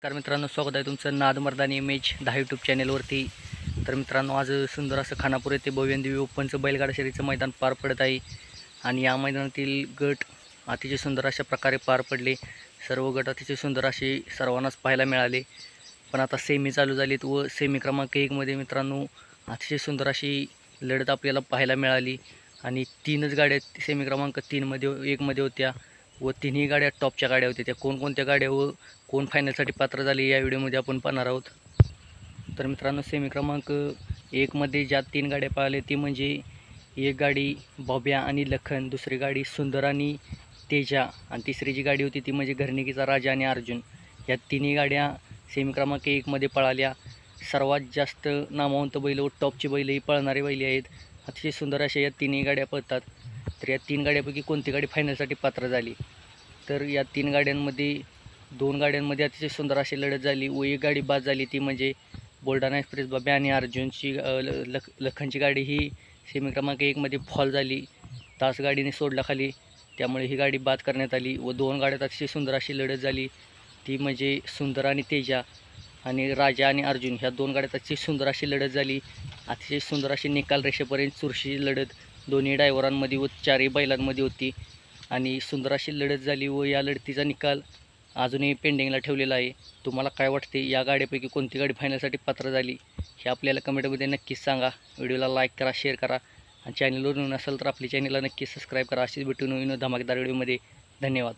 तर मित्रांनो, स्वागत आहे तुमचं नाद मर्दानी इमेज 10 यूट्यूब चॅनेलवरती. तर मित्रांनो, आज सुंदर असं खानापूर येथे भव्यदेवी ओपनचं बैलगाडा शर्यतीचं मैदान पार पडत आहे. आणि या मैदानातील गट अतिशय सुंदर अशा प्रकारे पार पडले. सर्व गट अतिशय सुंदर असे सर्वांनाच पाहायला मिळाले. पण आता सेमी चालू झालीत व सेमी क्रमांक 1मध्ये मित्रांनो अतिशय सुंदर अशी लढत आपल्याला पाहायला मिळाली. आणि 3च गाड्या सेमी क्रमांक 1मध्ये होत्या व तिन्ही गाड्या टॉपच्या गाड्या होत्या. त्या कोणकोणत्या गाड्या व कोण फायनलसाठी पात्र झाले या व्हिडिओमध्ये आपण पाहणार आहोत. तर मित्रांनो, सेमी क्रमांक 1मध्ये ज्या 3 गाड्या पाहिल्या ती म्हणजे एक गाडी बॉब्या आणि लखन, दुसरी गाडी सुंदर आणि तेजा आणि तिसरी जी गाडी होती ती म्हणजे घरणिकीचा राजा आणि अर्जुन. या तिन्ही गाड्या सेमी क्रमांक 1मध्ये पळाल्या. सर्वात जास्त नामवंत बैल व टॉपची बैलही पळणारे बैल आहेत. अतिशय सुंदर अशा या तिन्ही गाड्या पळतात. तर या 3 गाड्यापैकी कोणती गाडी फायनलसाठी पात्र झाली? तर या 3 गाड्यांमध्ये 2 गाड्यांमध्ये अतिशय सुंदर अशी लढत झाली व एक गाडी बाद झाली ती म्हणजे बुलढाणा एक्सप्रेस बाब्या आणि अर्जुनची लखनची गाडी ही सेमी क्रमांक 1मध्ये फॉल झाली. तास गाडीने सोडला खाली, त्यामुळे ही गाडी बाद करण्यात आली. व 2 गाड्यात अतिशय सुंदर अशी लढत झाली ती म्हणजे सुंदर आणि तेजा आणि राजा आणि अर्जुन. ह्या 2 गाड्यात अतिशय सुंदर अशी लढत झाली. अतिशय सुंदर अशी निकाल रेषेपर्यंत चुरशी लढत दोन्ही ड्रायव्हरांमध्ये व 4ही बैलांमध्ये होती आणि सुंदर अशी लढत झाली. व या लढतीचा निकाल अजूनही पेंडिंगला ठेवलेला आहे. तुम्हाला काय वाटते, या गाड्यापैकी कोणती गाडी फायनलसाठी पात्र झाली हे आपल्याला कमेंटमध्ये नक्कीच सांगा. व्हिडिओला लाईक करा, शेअर करा आणि चॅनलवर नवीन असेल तर आपली चॅनलला नक्कीच सबस्क्राईब करा. अशीच भेटून नवीन धमाकेदार व्हिडिओमध्ये. धन्यवाद.